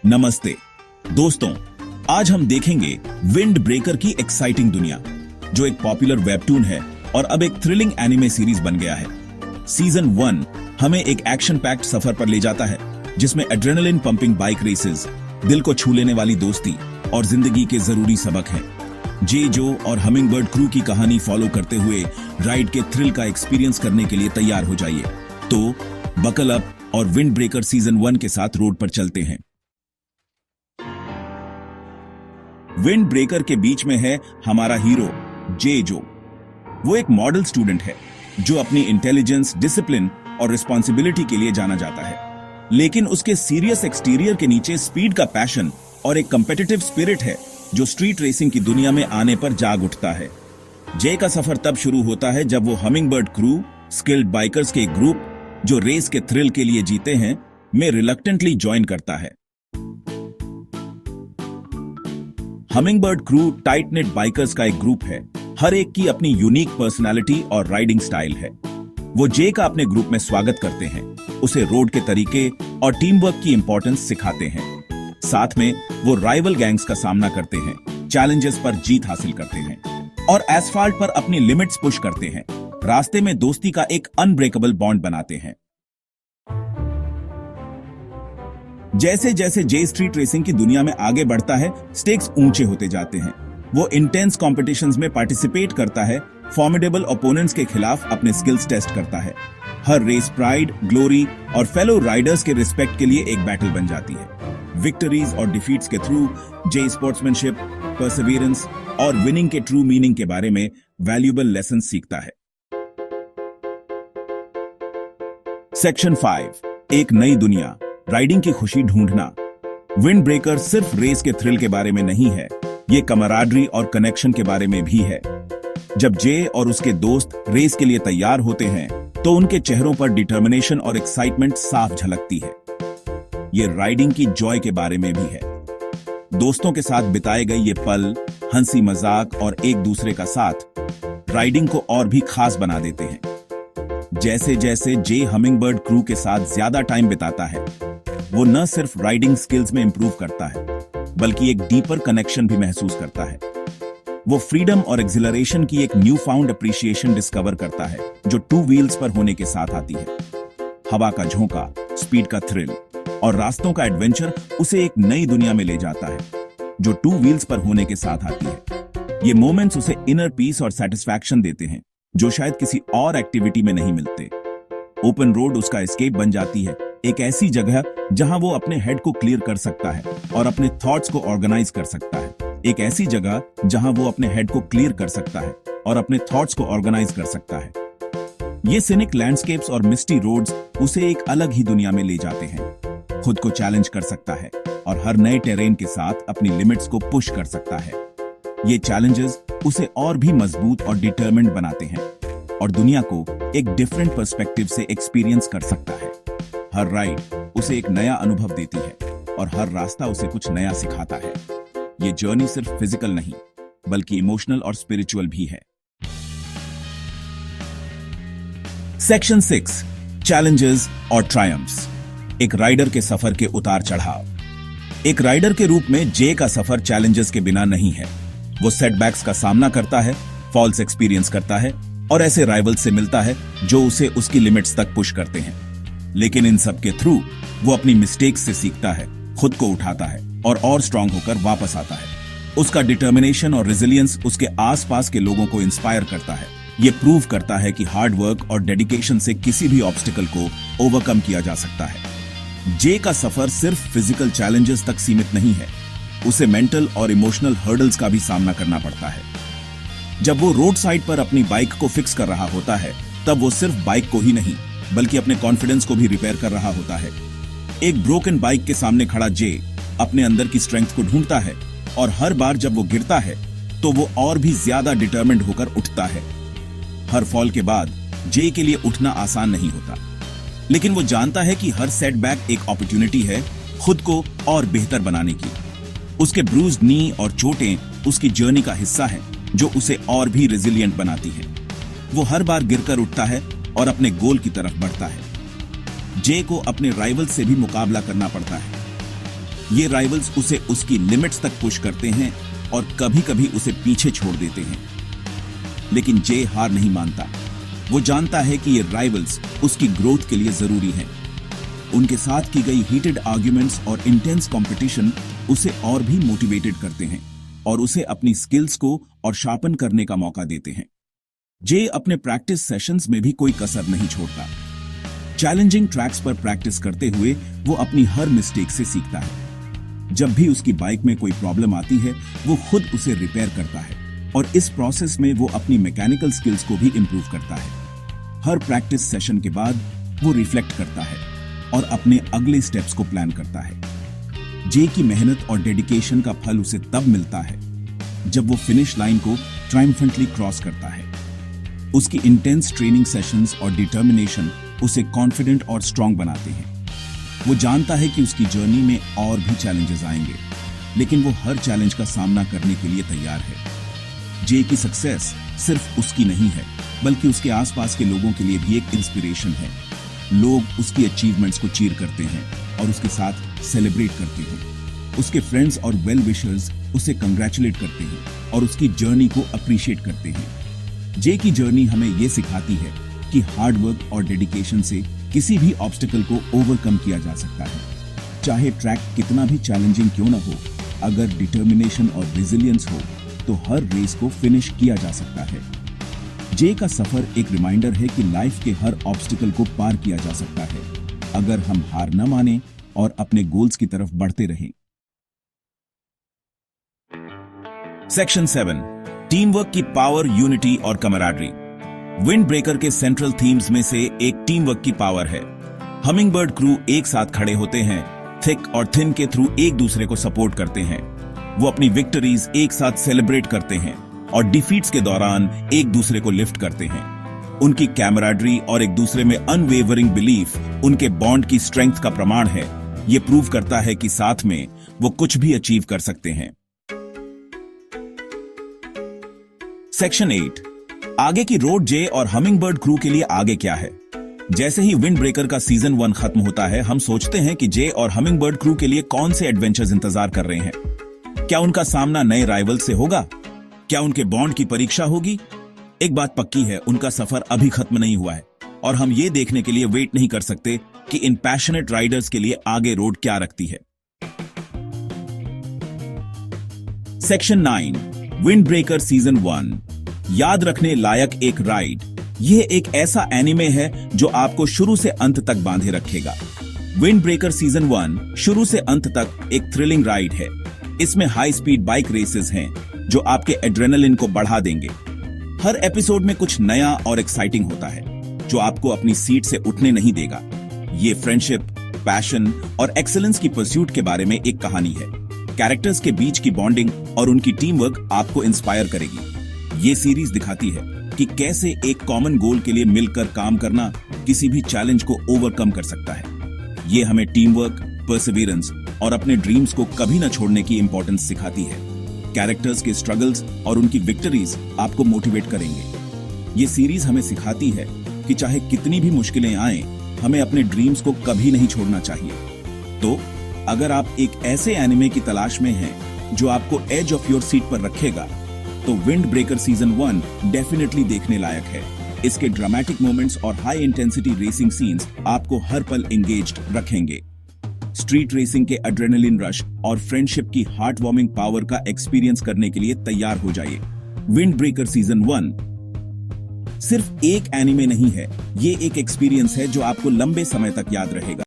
नमस्ते दोस्तों, आज हम देखेंगे विंड ब्रेकर की एक्साइटिंग दुनिया, जो एक पॉपुलर वेबटून है और अब एक थ्रिलिंग एनिमे सीरीज बन गया है। सीजन 1 हमें एक एक्शन पैक्ड सफर पर ले जाता है, जिसमें एड्रेनलिन पंपिंग बाइक रेसेस, दिल को छू लेने वाली दोस्ती और जिंदगी के जरूरी सबक हैं। जे जो और हमिंगबर्ड क्रू की कहानी फॉलो करते हुए राइड के थ्रिल का एक्सपीरियंस करने के लिए तैयार हो जाइए। तो बकल अप और विंड ब्रेकर सीजन 1 के साथ रोड पर चलते हैं। विंड ब्रेकर के बीच में है हमारा हीरो जे जो। वो एक मॉडल स्टूडेंट है जो अपनी इंटेलिजेंस, डिसिप्लिन और रिस्पॉन्सिबिलिटी के लिए जाना जाता है, लेकिन उसके सीरियस एक्सटीरियर के नीचे स्पीड का पैशन और एक कम्पिटिटिव स्पिरिट है जो स्ट्रीट रेसिंग की दुनिया में आने पर जाग उठता है। जे का सफर तब शुरू होता है जब वो हमिंगबर्ड क्रू, स्किल्ड बाइकर्स के एक ग्रुप जो रेस के थ्रिल के लिए जीते हैं, में रिलक्टेंटली ज्वाइन करता है। Hummingbird crew tight net bikers का एक ग्रुप है। हर एक की अपनी यूनिक पर्सनालिटी और राइडिंग स्टाइल है। वो जे का अपने ग्रुप में स्वागत करते हैं, उसे रोड के तरीके और टीम वर्क की इंपॉर्टेंस सिखाते हैं। साथ में वो राइवल गैंग्स का सामना करते हैं, चैलेंजेस पर जीत हासिल करते हैं और एस्फाल्ट पर अपनी लिमिट्स पुश करते हैं। रास्ते में दोस्ती का एक अनब्रेकेबल बॉन्ड बनाते हैं। जैसे जैसे जे स्ट्रीट रेसिंग की दुनिया में आगे बढ़ता है, स्टेक्स ऊंचे होते जाते हैं। वो इंटेंस कॉम्पिटिशंस में पार्टिसिपेट करता है, फॉर्मिडेबल ओपोनेंट्स के खिलाफ अपने स्किल्स टेस्ट करता है। हर रेस प्राइड, ग्लोरी और फेलो राइडर्स के रिस्पेक्ट के लिए एक बैटल बन जाती है। विक्टरीज और डिफीट्स के थ्रू जे स्पोर्ट्समैनशिप, परसिवियरेंस और विनिंग के ट्रू मीनिंग के बारे में वैल्यूएबल लेसन सीखता है। सेक्शन 5, एक नई दुनिया, राइडिंग की खुशी ढूंढना। विंड ब्रेकर सिर्फ रेस के थ्रिल के बारे में नहीं है, ये कमराडरी और कनेक्शन के बारे में भी है। जब जे और उसके दोस्त रेस के लिए तैयार होते हैं, तो उनके चेहरों पर डिटर्मिनेशन और एक्साइटमेंट साफ झलकती है। ये राइडिंग की जॉय के बारे में भी है। दोस्तों के साथ बिताए गए ये पल, हंसी मजाक और एक दूसरे का साथ राइडिंग को और भी खास बना देते हैं। जैसे जैसे जे हमिंगबर्ड क्रू के साथ ज्यादा टाइम बिताता है, वो न सिर्फ राइडिंग स्किल्स में इंप्रूव करता है, बल्कि एक डीपर कनेक्शन भी महसूस करता है। वो फ्रीडम और एक्सिलरेशन की एक न्यू फाउंड अप्रिशिएशन डिस्कवर करता है, जो 2 व्हील्स पर होने के साथ आती है। हवा का झोंका, स्पीड का थ्रिल और रास्तों का एडवेंचर उसे एक नई दुनिया में ले जाता है, जो 2 व्हील्स पर होने के साथ आती है। ये मोमेंट्स उसे इनर पीस और सेटिस्फैक्शन देते हैं, जो शायद किसी और एक्टिविटी में नहीं मिलते। ओपन रोड उसका एस्केप बन जाती है, एक ऐसी जगह जहां वो अपने हेड को क्लियर कर सकता है और अपने थॉट्स को ऑर्गेनाइज कर सकता है। एक ऐसी जगह जहां वो अपने हेड को क्लियर कर सकता है और अपने थॉट्स को ऑर्गेनाइज कर सकता है। ये सिनिक लैंडस्केप्स और मिस्टी रोड्स उसे एक अलग ही दुनिया में ले जाते हैं। खुद को चैलेंज कर सकता है और हर नए टेरेन के साथ अपनी लिमिट्स को पुश कर सकता है। ये चैलेंजेस उसे और भी मजबूत और डिटरमिन्ड बनाते हैं और दुनिया को एक डिफरेंट पर्सपेक्टिव से एक्सपीरियंस कर सकता है। हर राइड उसे एक नया अनुभव देती है और हर रास्ता उसे कुछ नया सिखाता है। ये जर्नी सिर्फ फिजिकल नहीं, बल्कि इमोशनल और स्पिरिचुअल भी है। सेक्शन 6, चैलेंजेस और ट्रायम्फ्स। एक राइडर के सफर के उतार चढ़ाव। एक राइडर के रूप में जे का सफर चैलेंजेस के बिना नहीं है। वो सेटबैक्स का सामना करता है, फॉल्स एक्सपीरियंस करता है और ऐसे राइवल्स से मिलता है जो उसे उसकी लिमिट्स तक पुश करते हैं। लेकिन इन सब के थ्रू वो अपनी मिस्टेक्स से सीखता है, खुद को उठाता है और स्ट्रांग होकर वापस आता है। उसका डिटर्मिनेशन और रेजिलियंस उसके आसपास के लोगों को इंस्पायर करता है। ये प्रूव करता है कि हार्ड वर्क और डेडिकेशन से किसी भी ऑब्स्टिकल को ओवरकम किया जा सकता है। जे का सफर सिर्फ फिजिकल चैलेंजेस तक सीमित नहीं है, उसे मेंटल और इमोशनल हर्डल्स का भी सामना करना पड़ता है। जब वो रोड साइड पर अपनी बाइक को फिक्स कर रहा होता है, तब वो सिर्फ बाइक को ही नहीं, बल्कि अपने कॉन्फिडेंस को भी रिपेयर कर रहा होता है। एक ब्रोकन बाइक के सामने खड़ा जे अपने अंदर की स्ट्रेंथ को ढूंढता है और हर बार जब वो गिरता है, तो वो और भी ज्यादा डिटरमिन्ड होकर उठता है। हर फॉल के बाद जे के लिए उठना आसान नहीं होता, लेकिन वो जानता है कि हर सेटबैक एक अपॉर्चुनिटी है खुद को और बेहतर बनाने की। उसके ब्रूज्ड नी और चोटें उसकी जर्नी का हिस्सा हैं, जो उसे और भी रेजिलिएंट बनाती है। वो हर बार गिरकर उठता है और अपने गोल की तरफ बढ़ता है। जे को अपने राइवल से भी मुकाबला करना पड़ता है। ये राइवल्स उसे उसकी लिमिट्स तक पुश करते हैं और कभी कभी उसे पीछे छोड़ देते हैं, लेकिन जे हार नहीं मानता। वो जानता है कि ये राइवल्स उसकी ग्रोथ के लिए जरूरी हैं। उनके साथ की गई हीटेड आर्ग्यूमेंट्स और इंटेंस कंपटीशन उसे और भी मोटिवेटेड करते हैं और उसे अपनी स्किल्स को और शार्पन करने का मौका देते हैं। जे अपने प्रैक्टिस सेशंस में भी कोई कसर नहीं छोड़ता। चैलेंजिंग ट्रैक्स पर प्रैक्टिस करते हुए वो अपनी हर मिस्टेक से सीखता है। जब भी उसकी बाइक में कोई प्रॉब्लम आती है, वो खुद उसे रिपेयर करता है और इस प्रोसेस में वो अपनी मैकेनिकल स्किल्स को भी इंप्रूव करता है। हर प्रैक्टिस सेशन के बाद वो रिफ्लेक्ट करता है और अपने अगले स्टेप्स को प्लान करता है। जे की मेहनत और डेडिकेशन का फल उसे तब मिलता है जब वो फिनिश लाइन को ट्रायम्फेंटली क्रॉस करता है। उसकी इंटेंस ट्रेनिंग सेशंस और डिटर्मिनेशन उसे कॉन्फिडेंट और स्ट्रांग बनाते हैं। वो जानता है कि उसकी जर्नी में और भी चैलेंजेस आएंगे, लेकिन वो हर चैलेंज का सामना करने के लिए तैयार है। जे की सक्सेस सिर्फ उसकी नहीं है, बल्कि उसके आसपास के लोगों के लिए भी एक इंस्पिरेशन है। लोग उसकी अचीवमेंट्स को चीयर करते हैं और उसके साथ सेलिब्रेट करते हैं। उसके फ्रेंड्स और वेल विशर्स उसे कंग्रेचुलेट करते हैं और उसकी जर्नी को अप्रिशिएट करते हैं। जे की जर्नी हमें यह सिखाती है कि हार्ड वर्क और डेडिकेशन से किसी भी ऑब्स्टिकल को ओवरकम किया जा सकता है। चाहे ट्रैक कितना भी चैलेंजिंग क्यों ना हो, अगर डिटर्मिनेशन और रेजिलियंस हो तो हर रेस को फिनिश किया जा सकता है। जे का सफर एक रिमाइंडर है कि लाइफ के हर ऑब्स्टिकल को पार किया जा सकता है, अगर हम हार न माने और अपने गोल्स की तरफ बढ़ते रहें। सेक्शन 7, टीम वर्क की पावर, यूनिटी और कमराडरी। विंड ब्रेकर के सेंट्रल थीम्स में से एक टीम वर्क की पावर है। हमिंगबर्ड क्रू एक साथ खड़े होते हैं, थिक और थिन के थ्रू एक दूसरे को सपोर्ट करते हैं। वो अपनी विक्टरीज एक साथ सेलिब्रेट करते हैं और डिफीट्स के दौरान एक दूसरे को लिफ्ट करते हैं। उनकी कैमराडरी और एक दूसरे में अनवेवरिंग बिलीफ उनके बॉन्ड की स्ट्रेंथ का प्रमाण है। ये प्रूव करता है कि साथ में वो कुछ भी अचीव कर सकते हैं। सेक्शन 8, आगे की रोड। जे और हमिंगबर्ड क्रू के लिए आगे क्या है? जैसे ही विंड ब्रेकर का सीजन 1 खत्म होता है, हम सोचते हैं कि जे और हमिंगबर्ड क्रू के लिए कौन से एडवेंचर्स इंतजार कर रहे हैं। क्या उनका सामना नए राइवल से होगा? क्या उनके बॉन्ड की परीक्षा होगी? एक बात पक्की है, उनका सफर अभी खत्म नहीं हुआ है और हम ये देखने के लिए वेट नहीं कर सकते कि इन पैशनेट राइडर्स के लिए आगे रोड क्या रखती है। Section 9, wind breaker season 1। याद रखने लायक एक राइड। यह एक ऐसा एनिमे है जो आपको शुरू से अंत तक बांधे रखेगा। विंड ब्रेकर सीजन 1 शुरू से अंत तक एक थ्रिलिंग राइड है। इसमें हाई स्पीड बाइक रेसेस हैं जो आपके एड्रेनलिन को बढ़ा देंगे। हर एपिसोड में कुछ नया और एक्साइटिंग होता है जो आपको अपनी सीट से उठने नहीं देगा। ये फ्रेंडशिप, पैशन और एक्सेलेंस की परस्यूट के बारे में एक कहानी है। कैरेक्टर्स के बीच की बॉन्डिंग और उनकी टीम वर्क आपको इंस्पायर करेगी। ये सीरीज दिखाती है कि कैसे एक कॉमन गोल के लिए मिलकर काम करना किसी भी चैलेंज को ओवरकम कर सकता है। ये हमें टीम वर्क, परसिवियरेंस और अपने ड्रीम्स को कभी न छोड़ने की इंपॉर्टेंस सिखाती है। कैरेक्टर्स के स्ट्रगल्स और उनकी विक्टरीज आपको मोटिवेट करेंगे। ये सीरीज हमें सिखाती है कि चाहे कितनी भी मुश्किलें आएं, हमें अपने ड्रीम्स को कभी नहीं छोड़ना चाहिए। तो अगर आप एक ऐसे एनिमे की तलाश में हैं जो आपको एज ऑफ योर सीट पर रखेगा, तो विंड ब्रेकर सीजन 1 डेफिनेटली देखने लायक है। इसके ड्रामेटिक मोमेंट्स और हाई इंटेंसिटी रेसिंग सीन्स आपको हर पल एंगेज्ड रखेंगे। स्ट्रीट रेसिंग के एड्रेनलिन रश और फ्रेंडशिप की हार्ट वार्मिंग पावर का एक्सपीरियंस करने के लिए तैयार हो जाइए। विंड ब्रेकर सीजन 1 सिर्फ एक एनिमे नहीं है, ये एक एक्सपीरियंस है जो आपको लंबे समय तक याद रहेगा।